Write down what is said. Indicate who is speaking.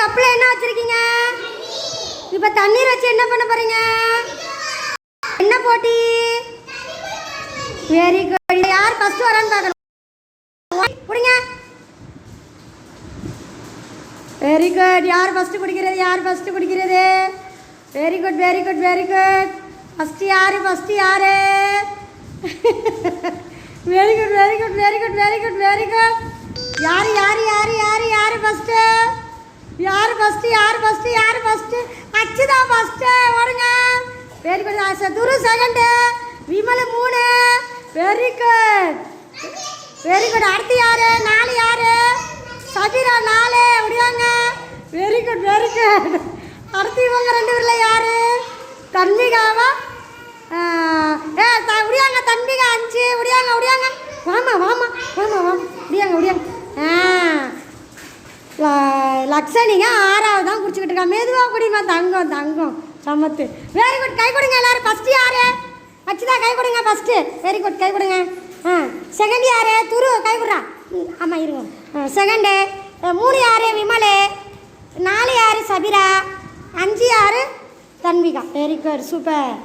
Speaker 1: கப்பில் என்ன வச்சுருக்கீங்க? இப்போ தண்ணீர் வச்சு என்ன பண்ண போகிறீங்க? என்ன போட்டி? Very good. யார் ஃபஸ்ட்டு வரான்னு பார்க்கணும். குடிங்க. Very good. யார் ஃபஸ்ட்டு குடிக்கிறது? யார் ஃபஸ்ட்டு குடிக்கிறது? Very good very good very good. First யார்? ஃபஸ்ட்டு யார்? Very good very good very good very good very good. யார் யார் யார் யார் யார் ஃபஸ்ட்டு? யார் ஃபஸ்ட்டு? யார் ஃபஸ்ட்டு? யார் ஃபஸ்ட்டு? அச்சுதா ஃபஸ்ட்டு. ஓடுங்க. Very good. Dhuru second. Vimal 3. Very good very good. அடுத்து யார்? 4 யார்? சபிரா 4. முடியாங்க. Very good very good. அடுத்து இவங்க 2 பேரில் யார்? தன்மிகாவா? முடியாங்க. தன்மிகா 5. முடியாங்க முடியாங்க. வாமா வாமா வாமா வாமா. முடியாங்க முடியாங்க. லக்ஷனிங்க 6வது தான் குடிச்சிக்கிட்டு இருக்கா. மெதுவாக குடிமா. தங்கம் தங்கம் சமத்து. Very good. கை கொடுங்க எல்லாரும். ஃபஸ்ட்டு யார்? அச்சுதா கை கொடுங்க ஃபஸ்ட்டு. Very good. கை கொடுங்க. செகண்ட் யார்? துரு கை கொடுறா. ஆமாம் இருங்க. செகண்டு. 3 யார்? விமல். 4 யார்? சபிரா. 5 யார்? தன்விகா. Very good. சூப்பர்.